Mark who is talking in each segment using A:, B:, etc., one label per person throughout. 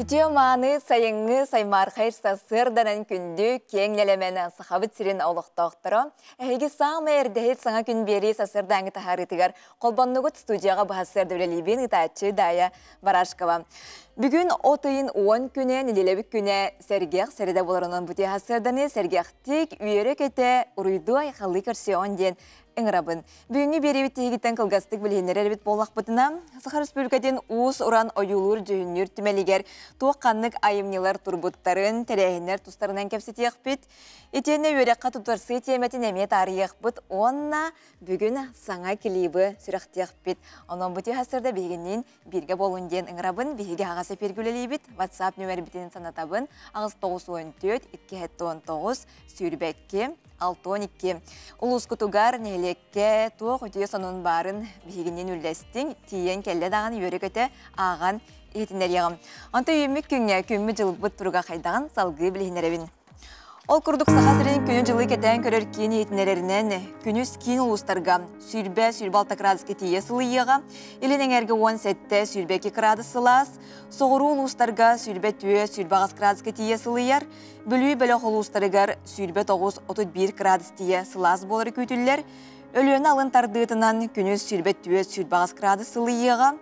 A: Күтіо маны сайыңы саймар қайырса сырданан күнді кеңнелеменен сақабыт сирен олықтақтыры. Әйгі саңы әрдейт саңа күн бері сасырдаңы тахарытығар қолбаннығыт студияға бағасырды білелебен ұтачы дая Барашкова. Бүгін отыйын 10 күне, неделебік күне сәргеқ сәреді боларынан бұте хасырданы сәргеқтік үйері кете ұруйду айқалы көрсеуін ден Эңрабын. Бүгінгі беребет тегіттен қылғастық білгендер әрбет болақ бұтына. Сақар Республикаден уыз ұран ойулыр жүйінер түмелігер туаққанлық айымнелар турбуттарын, тәрәйінер тұстарынан кәпсетеқ біт. Етені өрекқа тұтарсы теметін әмет арияқ бұт. Онна бүгін саңа келейбі сүріқтеқ біт. Онын бұте хасырда бегінен бірге болуын ден Эңрабын бейге ағасы пергілелей біт. WhatsApp нөмір бітінің санатабын ағыз 914-219 сүйірбәкке 612. Улус күтугар нәйлекке туық өтіе сонын барын бейгінен үлләстің тиен кәлі дағын өрекеті аған етінер еғым. Анты үйімік күнге күмі жыл бұт тұруға қайдаған салғы білігінеребін. Ол күрдік сақасырын күні жылы кәтән көрер кейін етінерерінен күніз кейін ұлыстарға сүйірбе алты градус кетейе сылы еға, елінен әргі 10 сәтті сүйірбе 2 градус сылас, соғыру ұлыстарға сүйірбе 2 градус кетейе сылы ер, бүлі бөліқ ұлыстарығар сүйірбе 9-31 градус тие сылас болыр көйтілер, өліені алын тардығытынан күніз сүйірбе 2 градус сылы еға,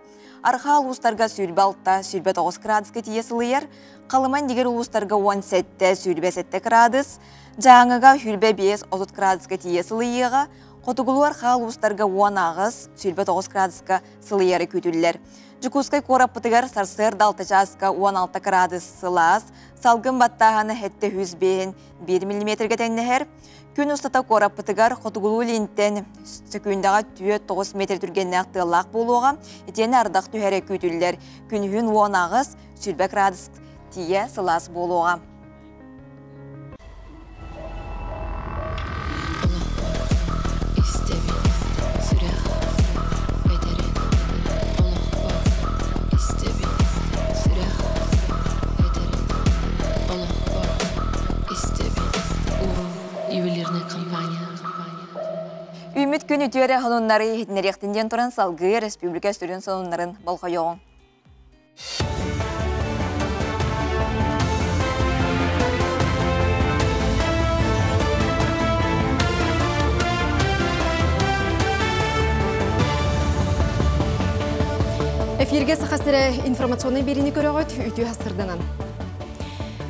A: арқа ұлыстарға сүйірбе 6-9 градус кетейе сылы ер, қалыман дегер ұлыстарға 10 сәтті сүйірбе 7 градус, жаңыға хүрбе 5-30 градусқа тие сылы еға, қотығылуар қал ұлыстарға 10 ағыз сүйірбе 9 градусқа сылы ері көтілілер. Жүкускай қорап бұтығар сарсыр далты жасқа 16 градус сылас, салғын баттағаны әтті 1 мм тәннәхер, күн ұстата қорап бұтығар қотығылу лентен сөкүйіндағы 9 метр түргенне ақтылақ болуға, етені ардақ түхәрі көтілілер. Күнігін 10 ағыз сүйірбе градус тие сылас болуға. Үміт күн үтері ғанунлары етінеректінден тұран салғы республика сүрін сонунларын балқайоғын.
B: Эфирге сақасыры информационный беріні көріғыт үті хастырданан.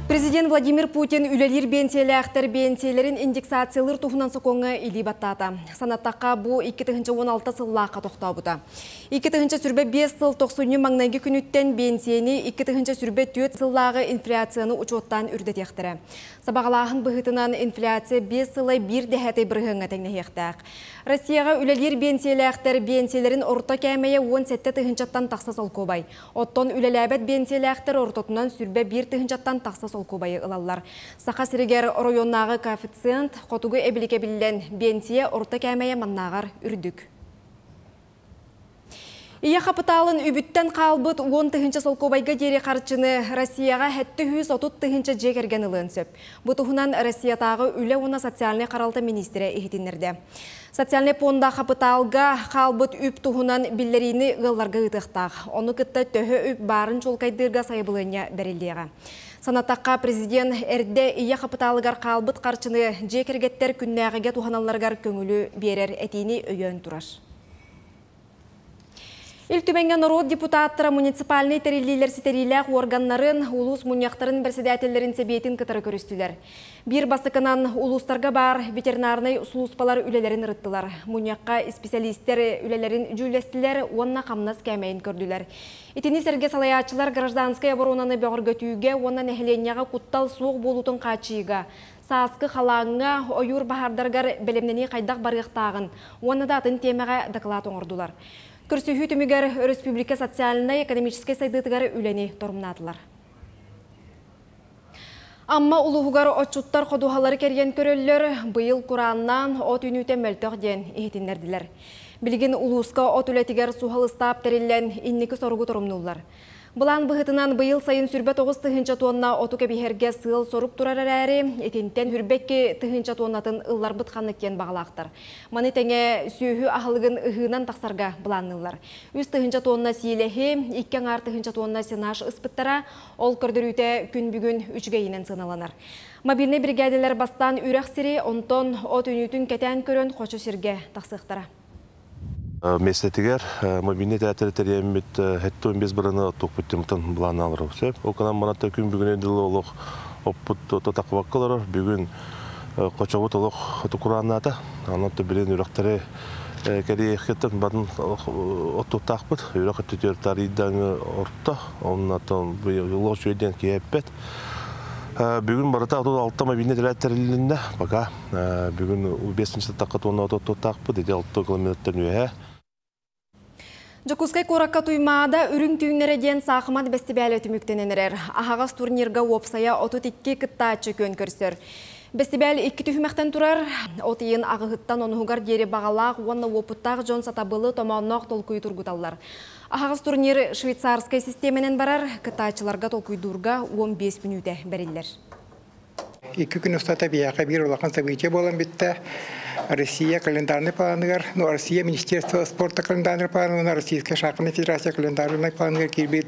B: Президент Владимир Путин үлелер бенсиялі бенсиялерін индексациялыр тұхынан соқоңы илі баттата. Санаттаққа бұ 2016 сыллаққа тоқта бұта. 2000 сүрбе 5 сыл 90 маңнайғы күніттен бенсияны 2000 сүрбе 4 сыллағы инфляцияны ұчуоттан үрдетектірі. Сабағалағын бұғытынан инфляция 5 сылай 1 дәхәті бірғыңа тәңнәхектәқ. Россияға үлелер бенсиялерін орта кәмейе 17 тыхынчаттан тақса солкобай. Оттон үлеләбет бенсияләқтер ортотынан сүрбе 1 тыхынчаттан тақса солкобайы ылалар. Сақа сірігер районнағы коэффициент қотуғы әбіліке білілен бенсия орта кәмейе маннағар үрдік. Ия қапыталын үбіттен қалбыт 10 тыхынча солкобайға дере қарчыны Россияға 730 тыхынча жекерген ылын сөп. Бұтығынан Россиятағы үлі оны социальный қаралты министері ехетінерді. Социальный понда қапыталға қалбыт үп тұғынан білдеріні ғылларға ұтықтақ. Оны күтті төхі үп барын жолқайдырға сайбылыня бәрелдеға. Санаттаққа президент әрді ия қапыталығар қалбыт қарчыны жекергеттер күннәғіге туғаналарғар көңілі берер әтейіне өйен тұрар. Илтүбенген народ депутаттары муниципальный терилилер ситерилек органнарын, улус муньяқтарын председателлерин себетін кытары көрістілер. Бір бастықынан улустарға бар ветеринарный ұсылуспалар үлелерін рыттылар. Муньяққа специалисттер үлелерін жүлестілер, онна қамнас кәмейін көрділер. Итini серге салаячылар гражданская оборонаны бәғіргөтүйге, онна нәхіленияға құттал суық болутын қачыйға. Саскы халаңға ойыр бахардарғар білімнені қайдақ барғықтағын, онна датын темеға доклад оңырдылар. Күрсүхі түмігер республика социальный экономический сайдытығары үлені торымнатылар. Амма улуғығар отчуттар қодуғалары керген көрілер бұйыл құраннан от үнуте мөлтіқ ден ехетіндерділер. Білген улуысқа от үлетігер суғал ұстап тәрілен иннекі сорғы торымнулар. Бұлан бұғытынан бұйыл сайын сүрбе 9 тұхынча тонна оту кәбихерге сыл соруп тұрар әрі, етентен хүрбекке тұхынча тоннатын ыллар бұтқаны кен бағалақтыр. Маны тәңе сүйі ағылығын ұғынан тақсарға бұланылар. Үз тұхынча тонна сейлехі, иккен ар тұхынча тонна сенаш ұспыттара, ол көрдір үте күн бүгін үчіге енен сыналанар. Мобильный бригадилер бастан үрәқ сірі, онтон от үнітін кәтән көрін қошу сірге тақсықтара.
C: Местетигер мобильный театры бит хетто 15 бараны токпуттымтан буланы алыр. Оканан манатта күн бүгүнө дилолох оппут тотакваккалар бүгүн кочогу толох тукуранната. Анатта билен үрөктөрү кери хеттен бадын оттуктакпыт. Үрөктөр тарийдан орто. Оннан быйыл жөйден кеппет. Бүгін барыта алты мобильный театрылында бага бүгүн 5-нче такка тонна оттуктакпыт. 6 километрден үйе.
B: Жокускай коракка туймаада үрүң түйінлері ден сақымат бәстібәлі өтіміктененерер. Ағағас турнирға опсая 32 кыттаачы көн көрсір. Бәстібәл 2 түймәқтен тұрар, отыйын ағығыттан онуғар дері бағалақ, онны опыттақ жон сатабылы томауынақ толкуй тұрғыталар. Ағағас турнир швейцарскай системенен барар, кыттаачыларға толкуйдурға 15 минуте бәрілер.
D: 2 күн ұстата бияқа бір олақан события болан бітті. Россия календарный планыгар, Россия Министерство спорта календарный планыгар, Российская шахматная федерация календарный планыгар кирбит,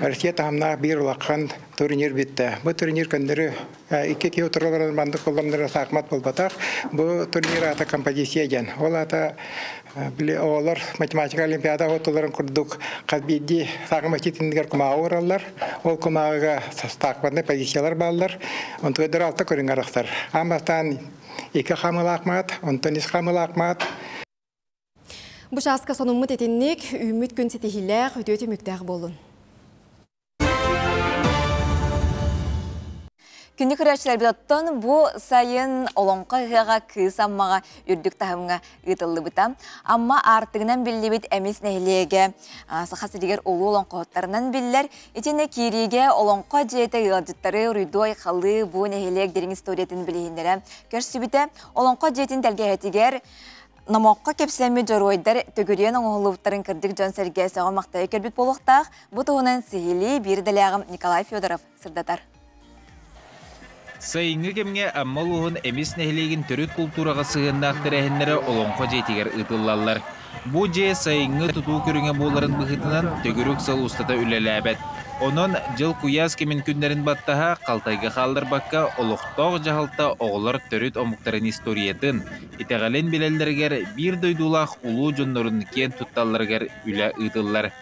D: Россия тамна бир улақан турнир битті. Бұл турнир көндері 2 кеу тұралардан банды қоламдары сақмат болбатақ. Бұл турнир ата композиция ден. Ол ата олар математика олимпиада отыларын күрдік қазбейді сақматитіндігер күмағы оралар. Ол күмағыға сақматный позициялар балдар. Онтығыдыр алты көрін арақтар. Амастан 2 қамыл онтон 3 қамыл ақмат.
B: Бұшасқа сонымыт етіннік, үміт күн сетихілер өте мүктәғ болын.
A: Күнді күрәшілер бітоттон бұл сайын олонқа ғыға күйсаммаға үрдік тағымға ұтылды бұта. Амма артығынан білі біт әмес нәйлеге сақасырегер олу олонқа оттарынан білілер. Етені кейреге олонқа жейті ғылжыттары рүйдой қалы бұл нәйлег дерің историятын білейіндері. Көрсі біті олонқа жейтін тәлге әтігер намаққа кепсәмі жоройдар төгірен оңғылуыттарын кірдік жон сәрге сәға мақтайы көрбіт болуқтақ. Бұл тұғынан сихили бір дәләғым Николай Федоров сырдатар.
E: Сайыңы кемге аммалуғын әмес нәхілеген түріт культураға сығындақтыр әхінлері олонқа жетігер ұтылалар. Бұ же сайыңы тұту көріңе боларын бұғытынан төгірік сыл ұстата үлеләбәт. Онын жыл күйаз кемен күндерін баттаға қалтайға қалдар баққа олықтоқ жағалта оғылар түріт омықтарын историятын. Итеғален білелдергер бір дойдулақ ұлу жонларын кен тұтталаргер үлі ұтылар.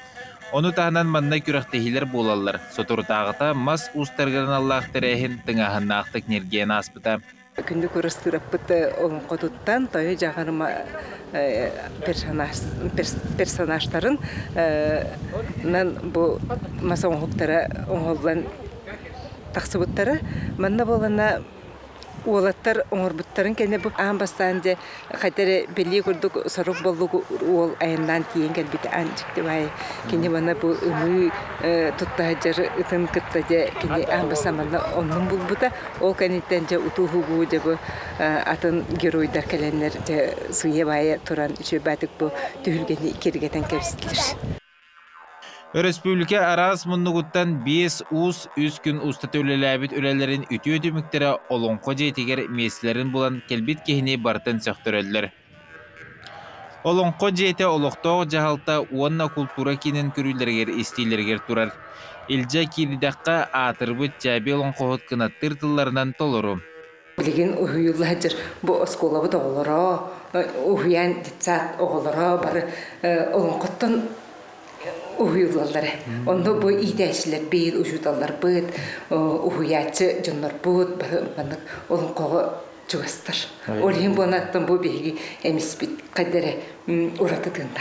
E: Оны тағынан манна күрақтехилер болалар. Сотуртағыта мас устарғырын Аллахтыр әхін тыңағын ақтық нерген аспыта.
F: Күнді көрістіріп бұты оң қотуттан тойы жағарыма персонаштарын бұл маса оңғықтары оңғылдан тақсы бұттары. Манна болана Олаттар оңырбыттарын кәне бұл аң бастанды қайтары белі көрдік сұрық болуғы ол айындан кейін кәлбеті аң жүкті бай. Кәне бана бұл үмі тұтта жары ұтын күттаде кәне аң бастаманда оның бұл бұта. Ол кәнеттен жа ұтуғы бұл жабы атын геройдар кәленер сұйе байы тұран үші бәтік бұл түйілгені кергетен кәпсілдір.
E: Республика арас мұннығыттан 5 ұз күн ұстаты өлеләбіт өлелерін үті мүктері олонқо жетігер месілерін болан келбет кехіне бартын сөқтірелдер. Олонқо жеті олықтоқ жағалта уанна культура кенен көрілдергер істейлергер тұрар. Илжа керидаққа атырбыт жабе олонқоғыт кынаттыр тылларынан толыру.
F: Білген ұхыйылы жыр бұл осколабы да олыра, ұхыян детсат оғылыра бары олонқоттан Уйулалары. Онда бу идәчләр бит, ужуталар бит, уятчы җоннар бут, баны олон кого җуастыр. Олин бонаттан бу беги эмис бит кадәре уратыгында.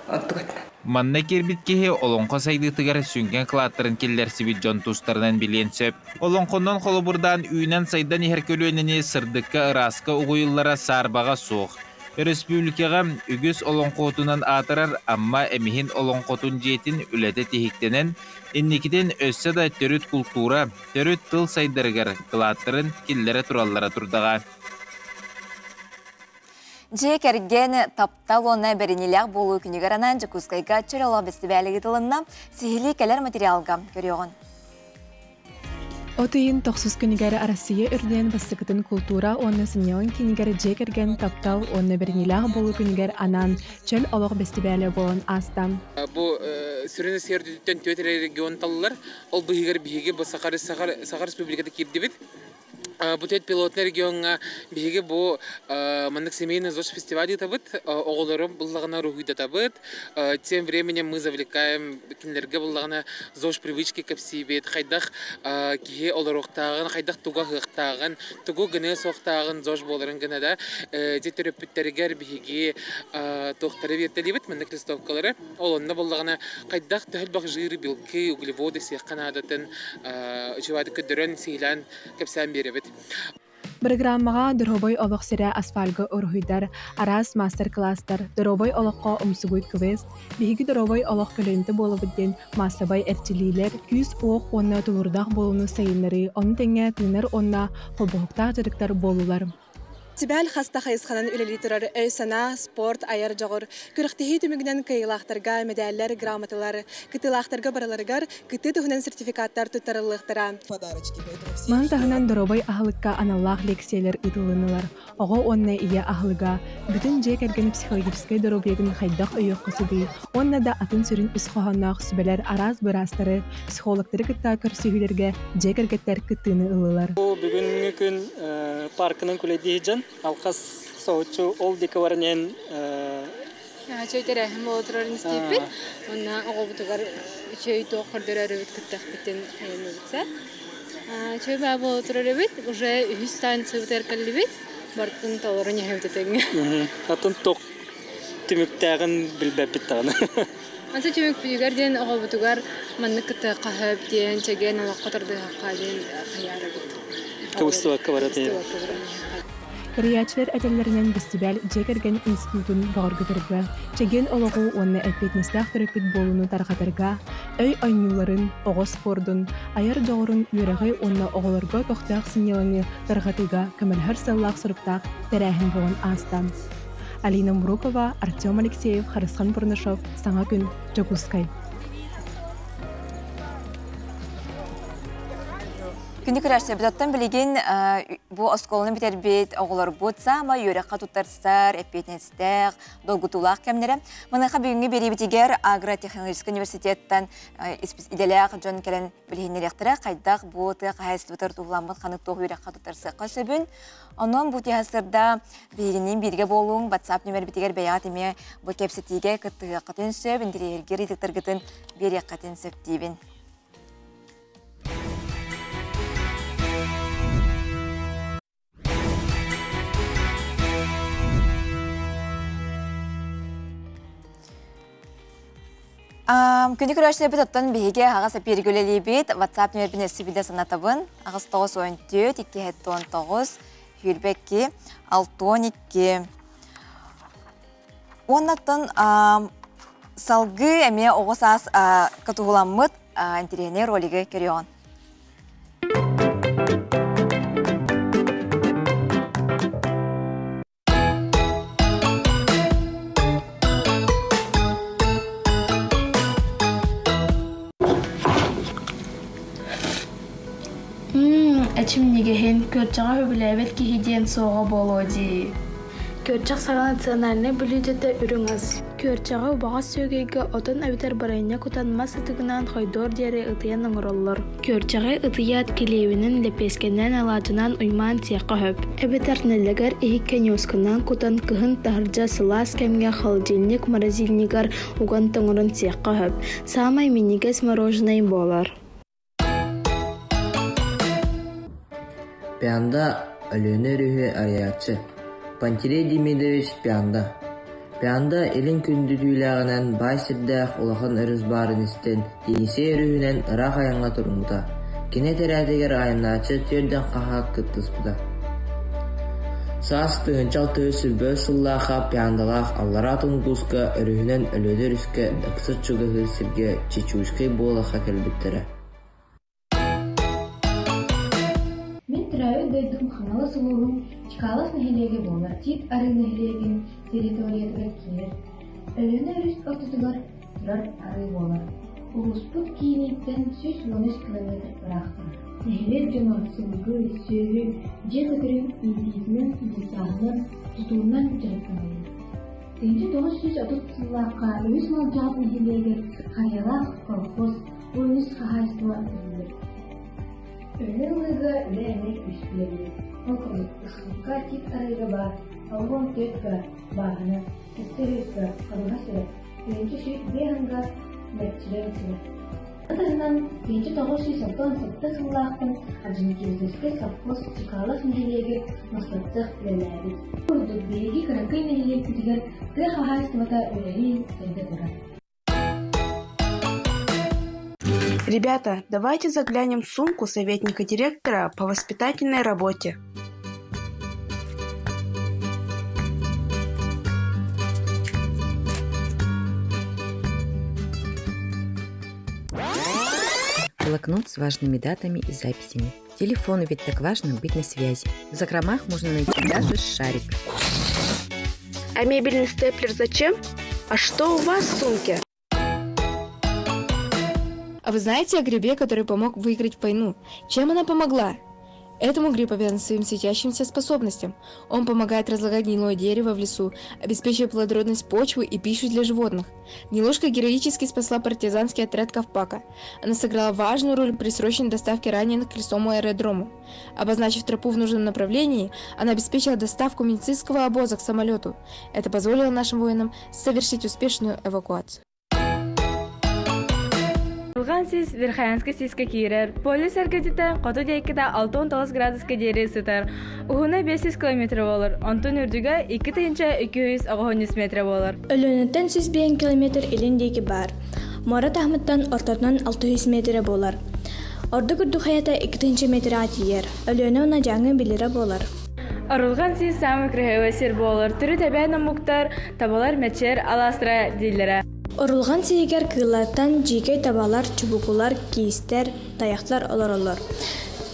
F: Антугатна.
E: Манна кербит кеһе олон касайды тыгар сүнгән клаттарын келләр сибит җон тустардан биленсеп. Олон коннан холобурдан үйнән сайдан һәркөлөнене сырдыкка ыраска угуйлара сарбага сук. Республикаға үгіз олонқотунан атырар, амма әміхін олонқотун жетін үләді техіктенен, инникіден өссі да түріт культура, түріт тыл сайдырғар қылаттырын келлері тураллара турдаға.
A: Же керген таптал оны беренелер болу күнігіранан Жакускайга чырала бестібәлігі тылынна сихили келер материалға көріған.
G: Отыйын тоқсыз күнігері Россия үрден бастықытын культура оны сынеуын кенігері же керген таптал оны беренелер болу күнігер анан чөл олық бестібәлі болын астам.
H: Бұл сүріні сердеттен төтері регион талылар, ол бұхигер біхеге бұл Сахар Республикада кирді бит. Бутет пилотный регионга биге бу мандык семейный ЗОЖ фестивале табыт, оголорым буллагана рухида табыт. Тем временем мы завлекаем кинлерге буллагана ЗОЖ привычки капсибет, хайдах кие олороктаган, хайдах туга хыктаган, тугу гыны соктаган ЗОЖ боларын гына да жетөрөпүттергер биге тохтары бертелибет мандык листовкалары. Олонна буллагана хайдах төхөл бак жиры белки, углеводы сыякканадатын чувады көдөрөн сыйлан капсан беребет.
G: Программаға дұрғыбой олық сірі асфальғы ұрғыдар, арас мастер-кластар, дұрғыбой олыққа ұмсығуй квест, бейгі дұрғыбой олық көлінті болы бүдден массабай әртілейлер, күз оқ онна тұлырдақ болуны сайынлары, оны тәңе тыңыр онна қолбұқтақ жырықтар болулар.
I: Тибәл хаста хайысханан үлелитерар өйсана, спорт, айар жағыр, күріқтіхи түмігінен кайылақтарға, медаллер, грамоталар, кытылақтарға бараларығар, кыты тұғынан сертификаттар тұттарылықтыра.
G: Ман тағынан дұрабай ағылыққа аналлақ лекциялар ұтылынылар. Оға онна ия ағылыға, бүтін жек әрген психологическай дұрабегін қайдақ өйек қосыды. Онна да атын сүрін үс қоғаннақ сүбелер араз бұрастары, психологтары кытта көрсігілерге жек әргеттер кыттыны ұлылар.
J: Бүгінгі күн паркының күледі жан. Алқас соғытшы ол декаварнен
K: чөйтер әхім отырарын істейппет. Онна оғыбытығар чөйті оқырдыр әрібет күттіқ біттен қайымы бітсе. Чөй бәбі отырар әбет, уже 100 станция бітер кәлі бет, бартын талырын әбететің.
J: Атын тоқ түміктәғін білбәп біттіғын.
K: Анты түмік бүйгерден оғыбытығар манны күтті қағып ден, чәген олақ қатырды хаққа ден қияры бет.
J: Көвісті ваққа барады.
G: Кореячылар әтелерінен бестібәл жекерген институтын бағыр көтіргі, чеген олығы оны әлпетністәқ түріппет болуны тарғатырға, өй айнуларын, оғы спордың, аяр жоғырын үйрәғай оны оғыларға тоқтақ синеліні тарғатыға көмілхір саллақ сұрыптақ тәрәхін болын астам. Алина Мурупова, Артем Алексеев, Харысхан Пурнышов, Саңа күн, Жакускай.
A: Күнді күрәшті бұдаттан білеген бұл осколыны бітербет оғылар бұтса, ма үйрәққа тұттарсар, әппетнестер, долгутулақ кәмдері. Мұныға бүгінгі бері бітігер Агротехнологический университеттен иделяқ жон кәлін білгенеректірі қайдақ бұты қайсы бұтыр тұғыламыд қанық тоғы үйрәққа тұттарсы қасөбін. Онын бұл тегасырда білгенен бірге болуың WhatsApp нөмір бітігер бәяғат еме бұл кәпсетіге күттігі қатын сөп, үндірергер етіктіргітін бере қатын сөп дейбін. Күнді күрәшіне бұт оттан бейге ағас әпергілелі бет WhatsApp нөмірбін өсібіде санатабын ағас 9-14-2-19 хүрбәкке 6-12 Оннаттан салғы әме оғыз ас қатуғыламыд интерегіне ролигі көріған.
L: Әчім негехен көрчаға өбіләбет кейден соға болуды.
M: Көрчақ саған национальный блюдеті үріңіз. Көрчаға ұбаға сөйгейгі отын әбітер барайына күтанмас ұтығынан қойдор дері ұтыян ұңырылыр. Көрчаға ұтыят келеуінің лепескенен алатынан ұйман тияққа хөп. Әбітер нәлігер ихиккен өскінен күтан күхін тағыржа сылас кәмге холодильник морозильникер ұған тұңырын тияққа хөп. Самай минигес мороженый болар.
N: Пианда Алена Рюхе Ариачы. Пантелей Демидович Пианда. Пианда елін күнді түйіліғінен байсырдақ олақын ұрыз барын істен Денисей Рюхінен ұрақ аяңға тұрмыда. Кене тәрәдегер айыначы түрден қаға күттіс бұда. Саас тұғынчал төсі бөз сыллаға пиандалақ аллара тұңғызға үрігінен өлөдер үске ұқсыр чүгі сірге чечушқи болаға кәлбіттірі.
L: Мен тұрайы дойдың
O: ханала сулугун чикалас нехилеге болар тит ары нехилегин территориятыгар киер. Өлөне өрүс ортутугар турар ары болар. Улуспут кийниттен 113 километр бырактыр. Нехилер жаман сылгы, сөйрү, же көтөрүн ийдиитинен, ийдитарынан, тутуунан жарыктанылыр. Тенче 930 сыллакка өз малжаат нехилегер харьялак, колхоз, ойнус хахайствар тылыр. Өлөңгө лэмек үскүлөбү. Околик ысылыкка тик арайга бар, алгон төткө багына, төттерөзгө калга сырып, тенче шүйс беганга мәтчилер сырып. Атарынан тенче 990 сыллакын ажинкизеске совхоз чикалас нехилеге мастатсах лэлэби. Урдук береги каракай нехилег күтігер кы хахайствата өлелин сәйді тұрар.
P: Ребята, давайте заглянем в сумку советника директора по воспитательной работе.
Q: Блокнот с важными датами и записями. Телефону ведь так важно быть на связи. В закромах можно найти даже шарик.
P: А мебельный степлер зачем? А что у вас в сумке?
R: А вы знаете о грибе, который помог выиграть войну? Чем она помогла? Этому гриб обязан своим светящимся способностям. Он помогает разлагать гнилое дерево в лесу, обеспечивая плодородность почвы и пищу для животных. Гнилушка героически спасла партизанский отряд Ковпака. Она сыграла важную роль при срочной доставке раненых к лесному аэродрому. Обозначив тропу в нужном направлении, она обеспечила доставку медицинского обоза к самолету. Это позволило нашим воинам совершить успешную эвакуацию.
S: Сіз Верхаянскі сеске кейрер. Полис әргететтен қоты дейкіде 6-19 градусқа дейірі сытар. Уғына 500 км болыр. Онтын үрдігі 2-200 метр болыр.
M: Өлөнеттен 100 км елін дейкі бар. Мора тахмыттан ортотынан 600 метр болыр. Орды күрді қаята 2 метр атиер. Өлөне ona жаңы білері болыр.
S: Орылған сіз самы крахеве сер болыр. Түрі табияны мұқтар, табалар мәчер, аластыра дейлері.
M: Орылған сейгер кыйлаттан жеке табалар, чубукулар, кейістер, таяқтар олар.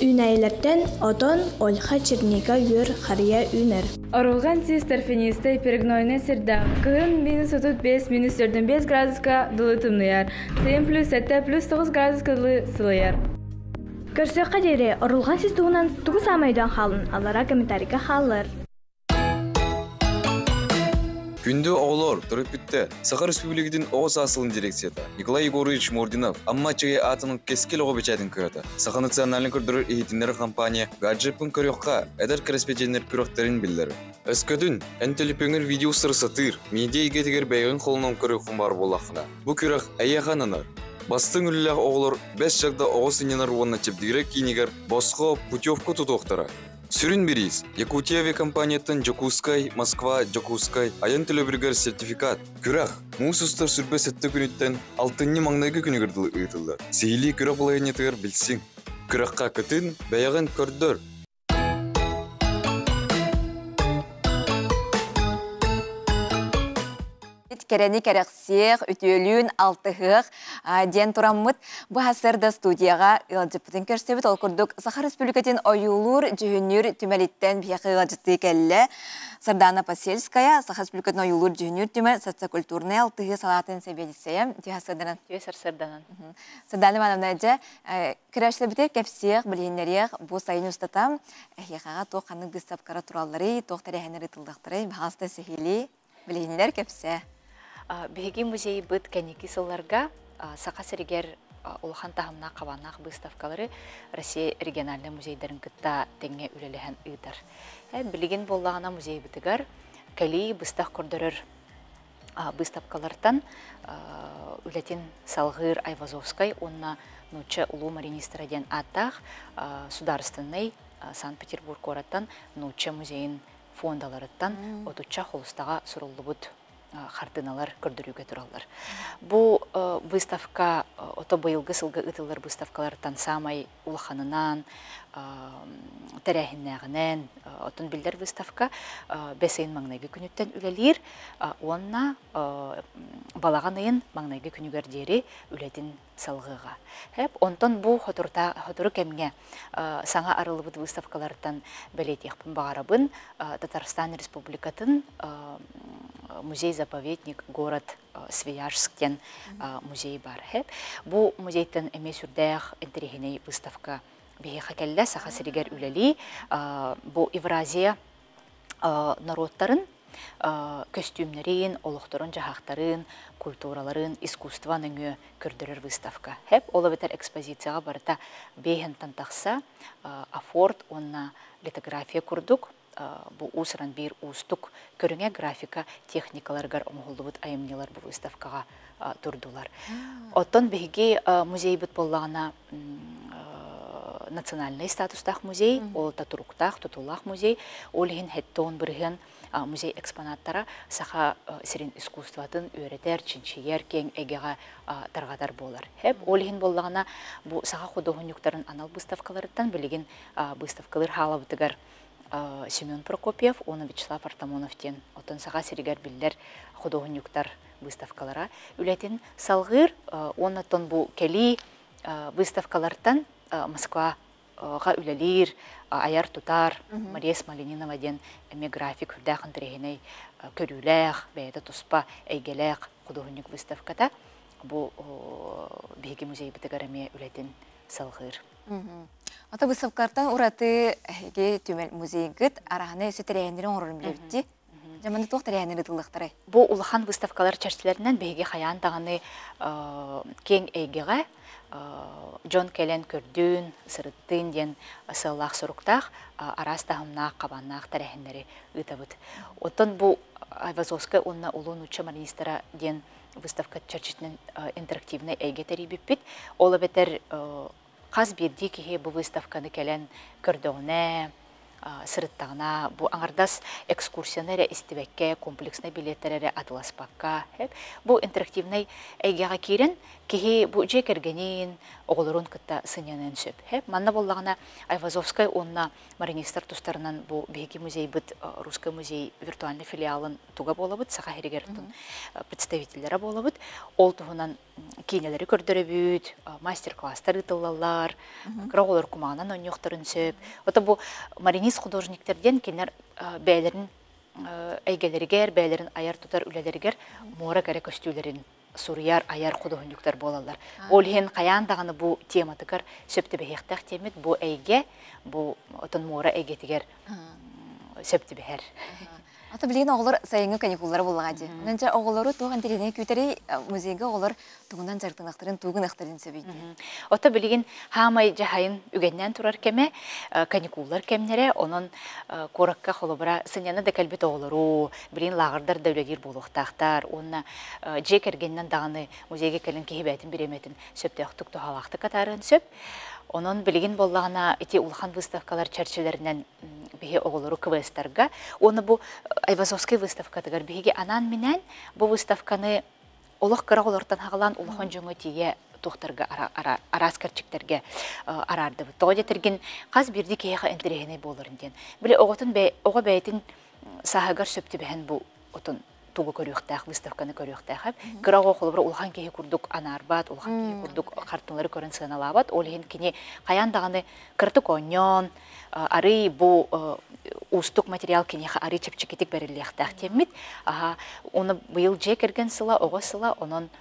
M: Үнәйлерден отон, ольха, черника, үйір, хария, үнер.
S: Орылған сейс торфянисты перегнойны сірді. Кығын -35-4-5 градуска дылы тымныяр. Сейін +7-+9 градуска дылы сылыяр.
M: Көрсі қадері, орылған сейс туғынан туғы самайдан қалын, алара комментарика қалыр.
T: Күнді оғылар тұрып бітті. Сахар Республикадың оғыз асылын дирекцияда Николай Егорович Мординов аммачыға атының кескел оғы бечәдің көрді. Саха националын көрдірі ехетінер компания гаджепін көріққа әдір кіріспетенер көріқтерін білдері. Өскөдің әнтеліпеңір видео сырсатыр, медиа егетігер бәйгін қолынан көріқын бар болақына. Бұл көріқ әйяғанынар. Бастың үліләқ оғылар 5 жағда оғыз иненар онына чепдігірі кейнегер босқо путевка тұтуқтары. Сүрін берейіз. Якутия авиакомпанияттан Жокускай, Москва, Жокускай, аян төлөбіргер сертификат. Күрақ, мұғыз ұстар сүрбе сәтті күніттен алтынны маңнайғы күнігірділі ұйтылды. Сейлі күрақ олайынетігер білсің. Күраққа күтін, бәяғын көрдір.
A: Керени керексех, ütülün altığıq, den turamıt. Bu hasırda studiyaya ılcıpıtın körsebit ol kurduk. Sahar Respublikatın oyulur, cühünür tümelitten biyakı ılcıtı kelle. Sardana Paselskaya, Sahar Respublikatın oyulur, cühünür tümel sotsiokультурный altığı salatın sebediseyem. Tüy hasırdanan.
U: Tüy sardardanan.
A: Sardana manavnaca, kerexsebitler kepsiyek, bilginleriyek, bu sayın ustatam. Yakağa toq kanık dısap kara turalları, toq tarihini rıtıldıqtırı, bağızda sehili, bilginler kepsiye.
U: Беги музей быт кәнеки сылларга сақа сәрігер улахан тағымна қаванақ выставкалары Россия региональный музейдерін күтта тәңе үлеліген ұйдар. Білеген болағына музей бітігер кәлей бұстақ көрдірір выставкалардан үлетін Салғыр Айвазовскай, онна нуча улу маринистра ден аттақ сударственный Санкт-Петербург ораттан нуча музейін фондаларыттан отуча холыстаға сұрылды бұд хартыналар көрдірүүгө туралар. Бу выставка ото быйылгы сылгы ытылар выставкалардан самай улаханынан, тәрәхиннәгінен, отын билдер выставка бесейін маңнайғы күніттен үлелер, онна балаған айын маңнайғы күнігер дері үлетін салғыға. Онтан бұл хотыры кәмге саңа арылыбыд выставкалардан бәлетекпін бағарабын Татарстан Республикатын музей-заповедник город Свияжсктен музей бар. Бұл музейттен әмес үрдәйіқ интерегеней выставка бейіға кәлі сақа сірігер үләлі. Бұл Евразия народтарын костюмнерин, олықтарын, жағақтарын, культураларын, искусстван өңі көрдірер выставка. Ола бетер экспозицияға барыта бейхін тантақса, афорт, онна литография күрдік, бұл ұсыран бір ұстық көріңе графика техникаларғар оңғылды бұд айымнелар бұл выставкаға тұрдылар. Оттан бейге музей бұд болағына национальный статустақ музей, ол татуруқтақ, тұтулақ музей, ол ең хеттон бірген музей экспонаттара саха сирин искусстватын өретер, чинчиер, кең эгеға тарғадар болар. Ол ең болағына бұл саха художниктарын анал выставкаларыттан білеген выставкалар халабытыгар Семен Прокопьев, оны Вячеслав Артамоновтен, отын саға сиригер білдер художниктар выставкалара. Үлетін салғыр, оннаттан бұл кәли выставкалардан Москваға үлелер, Аяр Тутар, Мария Смоленинова ден әме график үрдәқын тірегеней көріләқ, бәйді тұспа, әйгеләқ художник выставката бұл бейге музей бітігер әме үлетін салғыр.
A: Ата выставкартан ураты түмел музейгіт арағаны өсі тірегендерін орын білебітті. Жаманды тоқ тірегендері дылықтары.
U: Бұл ұлақан выставкалар чәрчілерінен бейге қаян тағаны кең әйгеға Джон Келен көрдүн, сырыттын ден сыллақ сұрықтақ, арас тағымнақ, қабаннақ тәрәхіндері ұтабыд. Оттан бұл Айвазовскай онна ұлын ұчы маринистара ден выставка чәрчітінің интерактивный әйге тәрі біппіт. Олы бетер қаз берді кеге бұл выставканы келен көрдіғіне, сырыттағына, бұл аңардас экскурсионері істівекке, комплексный билеттерері атыласпаққа. Бұл интерактивный әйгеға керін, кеге бұл жек әргенен оғылырын күтті сынянын сөп. Манна болағына Айвазовскай онна маринистар тұстарынан бұл бейге музей бұд, русский музей виртуальный филиалын туға бола бұд, сақа херегердің представителері бола бұд. Ол тұғынан кейнелері көрдірі бүд, мастер-кластар ұтылалар, қырағылар күмағынан ойнықтарын сөп. Ота бұл маринист художниктерден кенер бәйлерін әйгелергер, бәйлерін аяр тұтар үлелергер мора кәрі көстүлерін сурияр аяр художниктер болалар. Ол хен қаяндағаны бұл тематығар сөпті бәйектәқ темет, бұл әйге, бұл отын мора әйгетігер сөпті бәйер.
A: Ата білген оғылар сайыңы каникуллары болғады. Онынша оғылары туған теріне көйтері музейге оғылар туғынан жартынақтарын, туғын ақтарын сөбейді.
U: Ота білген хамай жағайын үгеннен тұрар кеме, каникуллар кемнері, оның қораққа қолыбыра сыняны да кәлбет оғылару, білген лағырдар дәулегер болуқтақтар, оны жек әргеннен дағаны музейге кәлін кейбәтін береметін сөпті ақтық тұхалақты қатарын сөп. Onun bilgin bollağına iti ulhan выставкалар çerçelerinden bihe oğuluru kıvestarga. Onu bu Ayvazovskiy выставкатыгар bihege anan minen bu выставканы олық қырақ олардан хағылан улахан жоңы тие тоқтарға арасқарчиктерге арарды. Тоға жетірген қаз берді кейеға энтерегіне болырын ден. Біле оға бәйтін сағығар сөпті бәхін бұл отын тугу көрүктәк, выставканы көрүктәк. Кырагы холбыр улхан кеһи курдук анарбат, улхан кеһи курдук картынлары көрөн сыналабат. Ол һин кини каяндаганы кыртык оньон, ары бу устук материал кини ары чепчекетик берилектәк темит. Оны быйыл же кергән сыла, ого сыла, онон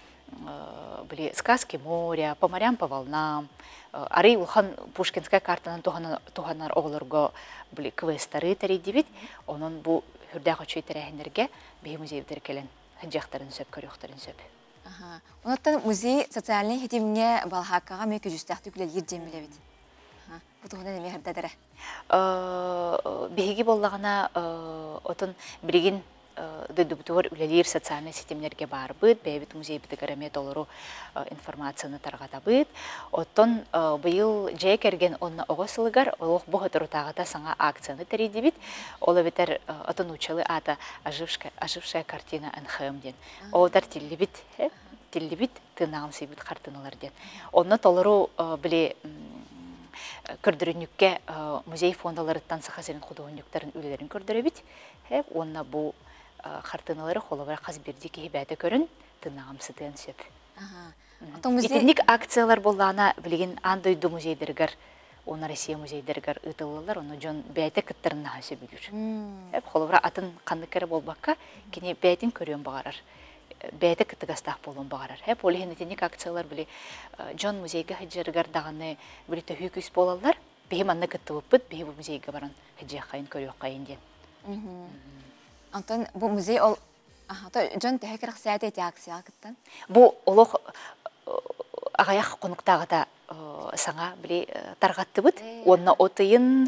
U: били сказки моря, по морям, по волнам. Ары улхан Пушкинская картанан туханар оглорго били квестары теридибит. Онон бу хүрдәк очой тәрәһендерге бей музейдер келен хәҗәхтәрен сөп көрөктәрен сөп.
A: Онтан музей социальный хитимгә балхакка ме күҗүстәк түкләр йирдән биле бит. Бу тугынан эме хәрдәдәре.
U: Беги боллагына отын билеген дебютор үлелер социальный системлерге бар бит, бәйбит музей битегәрәмет олору информацияны таргата бит. Оттон быйыл жай керген онна огосылыгар, олох бу хатыртагата саңа акцияны териди бит. Ола бетер отон учалы ата ожившая картина НХМ ден. Одар тиллибит тынам сибит картиналар ден. Онна толору биле көрдөрүнүкке музей фондаларыттан сахасерин художниктарын үлелерин көрдөрөбүт. Онна бу картиналары холобара казбирди кихибәте көрүн тынагамсытын сөп. Итинник акциялар боллана билген андойду музейдергер, оны Россия музейдергер ытыллылар, оны жон бәйте кыттырына сөбүлүр. Холобара атын кандыккері болбакка, кене бәйтин көрөн бағарар. Бәйте кыттыгастақ болуын бағарар. Олихин итинник акциялар біле жон музейге хыджергер дағаны біле төхүй күс болалар, бейім анны кытты бұппыт, бейім музейге баран хыджия қайын көріок қайын ден.
A: Антон, бұл музей ол жон төхекірік сәйті әте акцияға кыттан?
U: Бұл олық ағаяқ қонықтағыда саңа біле тарғатты бұд. Онына отыйын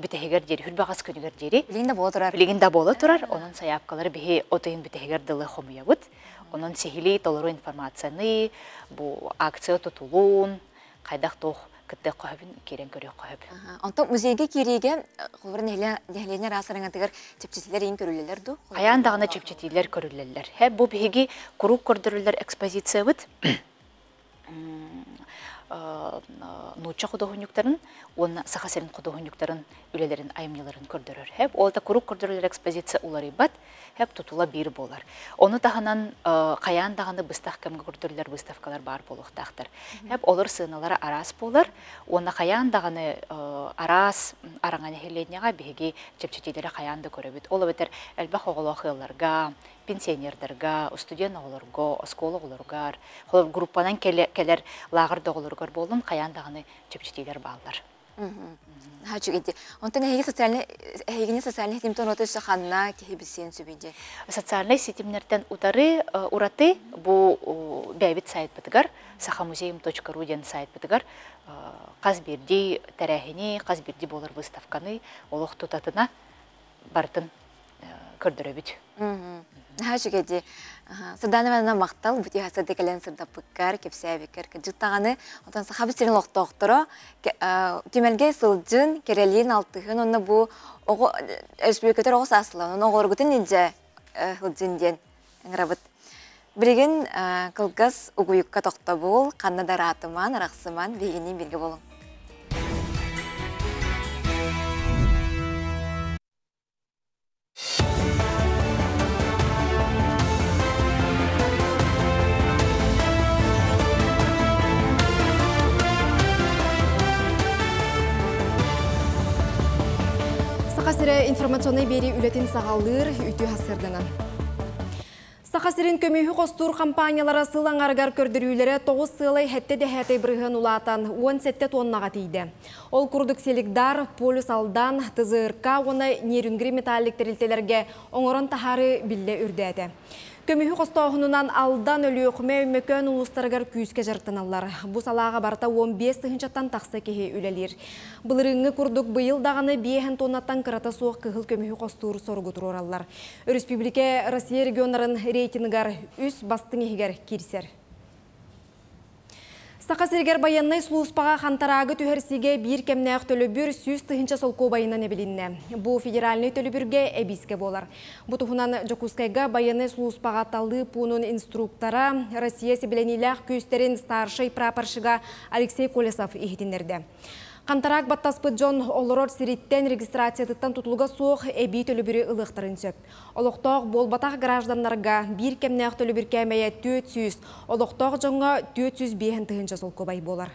U: бітігер дері, хүрбағас көнігер дері. Білігінде болы тұрар. Оның саяпқалары бігі отыйын бітігер дылы қомыя бұд. Оның сехілі толыру информацияны, бұл акция тұтылуын, қайдақ тоқ кітті қойбын керен көрі қойб.
A: Антон, музейге кереге қолырын нәхленер асырыңатығыр чепчетилер ең көрілелер ду?
U: Аяндағына чепчетилер көрілелер. Бұл бігі құруқ көрдірілер экспозиция бұд. Нуча художниктарын, оны сахасерин художниктарын үлелерин айымныларын көрдірір. Олда құруқ көрдірілер экспозиция улары бат, тұтыла бір болар. Оны тағынан қаян дағаны бұстақ кәмгі көрдірілер бұставкалар бар болуқтақтыр. Олар сыналары арас болар, оны қаян дағаны арас араңаны хелетнеға беге чепчетелері қаянды көребет. Олы бетер әлбақ оғылақыларға, пенсионердерға, студент оғыларға, осколы оғыларға, группанан келер лағырды оғыларға болын қаян дағаны чепчетелер балдар.
A: Хачугеди. Онтан хегине социальный сетимтон оты шаханна кихибисен сүбиде.
U: Социальный сетимнерден ураты бу бәйбит сайт бітігар, сахамузеем.ру ден сайт бітігар, қазберди тәрәхіне, қазберди болар выставканы, олық тұтатына бартын көрдірөбіт.
A: Хачугеди. Саданывана мақтал, бұти хасады кәлен сырда пыққар, кепсәбекер, кәджіттағаны, отан сахабистерін лоқтоқтыры, түмелге сылджын, керелейін алтығын, оны бұ республикатар оғыз асылы, оны оғырғытын елже ғылджын ден әңірабыт. Біреген қылғыз ұғыйыққа тоқта бол, қаннадар атыман, арақсыман, бейгенен берге болың.
B: Сақасыры информационный бері үлетін сағалыр үті хасырдынан. Сақасырын көмейі қостур компаниялары сылаңарғар көрдірүйлері 9 сылай хәтті дәхәті бірғын ұлатан 17 тоннаға тейді. Ол күрдік селікдар, полюс алдан, тызырқа, оны нерүнгірі металлик тәрілтелерге оңырын тахары білі үрдәді. Көмейі қостауғынынан алдан өлі өқіме өмекөн ұлыстарығар күйіске жарықтаналар. Бұл салаға барта 15 тұхыншаттан тақсы кеге үлелер. Бұлырыңы күрдік бұйыл дағаны 5 тоннаттан қырата соқ кығыл көмейі қостуыр сорғы тұру оралар. Республике Россия регионларын рейтингар үс бастың егер керсер. Сақасыргер баяннай слуыспаға қантарағы түхерсіге бір кемнәқ төлі-бір сүз тұхынша солқу байынан әбілінне. Бұл федеральный төлі-бірге әбіске болар. Бұтығынан Жокускайға баяннай слуыспаға талы пунын инструктора Россия себіленіләқ көстерін старшай прапоршыға Алексей Колесов ехетіндерді. Қантарақ баттаспы Джон Олорор сириттен регистрациятыттан тұтылға соқ әбі төлі-бірі ұлықтарын сөп. Олықтақ болбатақ гражданларға бір кемнәқ төлі-бір кәмәйе 400, олықтақ жоңға 405 тұхынша сол көбай болар.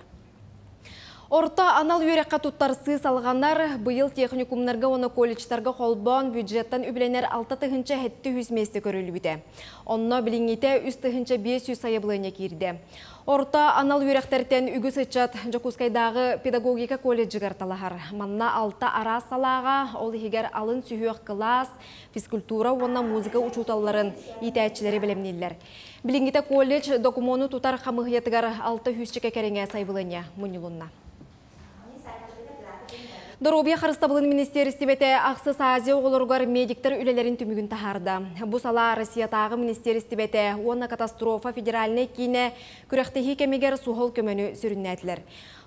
B: Орта анал үйрекқа тұттарсы салғанар бұйыл техникумнарға оны колледжтарға қолбан бюджеттан үбіленер 6 тұхынша 700 месті көрілі біде. Онына біліңете 3 тұхынша 500 сайыбылыне керді. Орта анал үйректерден үгі сычат Жокускайдағы педагогика колледжігер талағар. Манна 6 ара салаға, ол егер алын сүйек класс, физкультура, онна музыка учуталарын итәтчілері білемнелер. Біліңете колледж документу тұтар қамығетігер 600 кәкереңе сайбылыне мұнилунна. Доробия Харыстабылын министерісті бәті Ақсыз Азия оғылырғар медиктер үлелерін түмігін тахарды. Бұл сала Россиятағы министерісті бәті оны катастрофа федеральны кейіне күректегі кемегер суғыл көмені сүріннәтілер.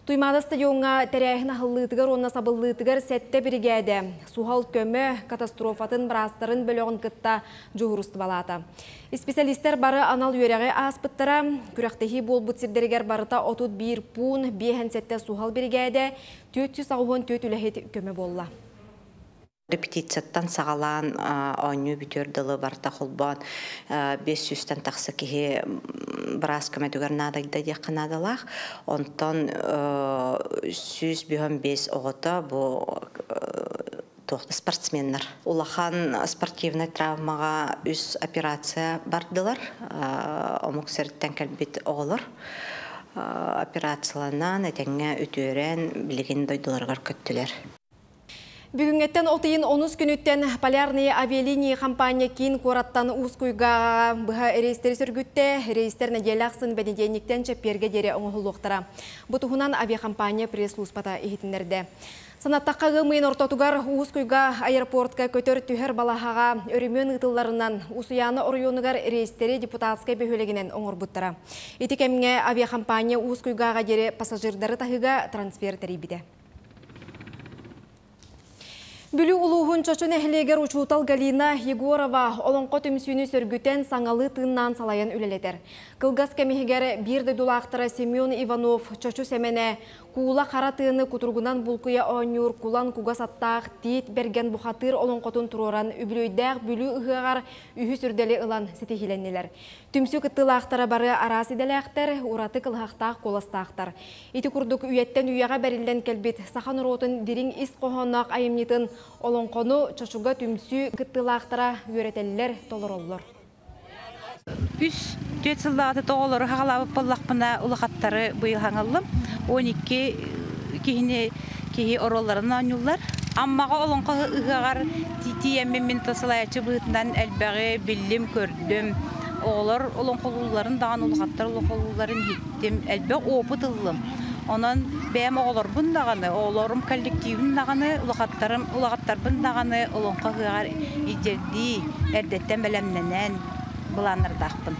B: Туймада стадионга тәрәхін ахыллытыгар, онна сабыллытыгар сәтті бригада. Сухал көмі катастрофатын брастарын бөлігін кытта жоғырысты балата. Специалистер бары анал үйерәғі аспыттара, күрәқтіхи бол бұтсердергер барыта отут бір пун, бейхен сәтті сухал бригада, 400 үләхет көмі болла.
C: Репетицияттан сағалан ойну бүтөрділі барта холбан 500-тен тақсы кеге біраз көмәдігер надайды де қынадылақ. Онтан 105 оғыта бұл тоқты спортсменнер. Улахан спортивный травмаға үз операция бардылар. Омық сәріттен кәлбет оғылыр. Операцияланан әтеңе өтөрен білеген дойдыларғар көттілер.
B: Бүгінгеттен отыйын 10 күніттен полярные авиалинии компания кейін қораттан ұскуйға бұға рейстері сүргітті, рейстер неделяқсын бәнеденіктен чәпперге дере оңғылуқтыра. Бұтығынан авиакомпания пресс-луспата ехетіндерді. Санаттаққа ғымын ортатугар ұскуйға аэропортқа көтер түхер балахаға өрімен ұтыларынан ұсыяны орионығар рейстері депутатскай бөхөлегінен оңыр бұттыра. Етекемге авиакомпания ұскуйға дере пассажирдары тағыға трансфер тәрейбіде. Бүлі ұлуғын чочын әхілегер учутал Галина Егорова олонқо түмсүйіні сөргітен саңалы тыңнан салайын үлелетер. Кылгас кәмегер бірді дулақтыра Семен Иванов чочу сәмене кула қара тыны кутургунан бұлқыя оңюр кулан кугас аттақ тейт берген бұхатыр олонқотын тұроран үбілөйдәқ бүлі ұғығар үйі сүрделі ұлан сетехиленнелер. Түмсі кыттылақтыра бары арасы дәләқтер, ураты кылғақтақ қоластақтар. Ити күрдік үйеттен үйеға бәрілден кәлбет сақан ұротын дерің ис қоғанақ айымнетін олонқону чочуға түмсі кыттылақтыра өретелілер толыр олыр.
V: Үс төт сылдаты тоғылыр хағалабы боллақпына ұлықаттары бұйыл хаңылым. 12 кейі ороларын ойнулар. Аммаға олонқы ұғағар тиеммен мен тосылаячы бұғытынан әлбәғі білім көрдім. Олар олонқолуларын даған ұлықаттар олонқолуларын еттім. Әлбәғ опыт ұлым. Онан бәйім оғылар бұндағаны, оларым коллективін дағаны, ұлағаттар бұндағаны олонқы ұғағар ежерді әрдеттен бәлемненен бұланырдақпын.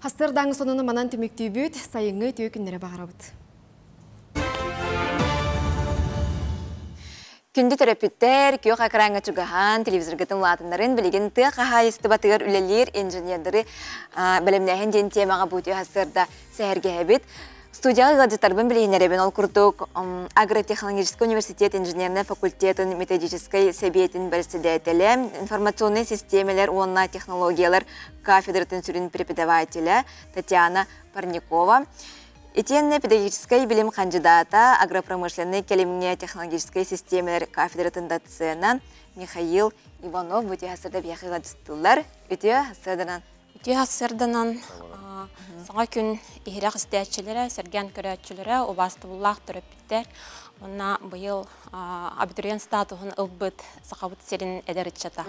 B: Хастырдаңы сонуны манан түміктей бүт, сайыңы түйі күнлері бағарабыд.
A: Күнді терапевттер, күйі қақыраңы чүгіған, телевизоргетін латындарын білеген тұқ қағайысты батығыр үлелер, инженердері бәлемнәхін ден темаға бұты хастырда сәйірге әбет. Студиялы гаджеттарбын білгенеребен ол күрдік Агротехнологический университет инженерный факультетін методической советін председателі, информационный системелер, онна технологиялар кафедратын сүрін преподавателя Татьяна Парникова. Этенне педагогической билим кандидата агропромышленной келемне технологической системелер кафедратын доцена Михаил Иванов бұте хасырда бияқыға түстілер. Өте
W: хасырданан саңа күн ихирек істәтчілері, сәрген көрәтчілері, обасты бұллақ түріпіттер. Онна бұйыл абитуриент статуғын ұлбыт сақабыт серін әдәрітчата.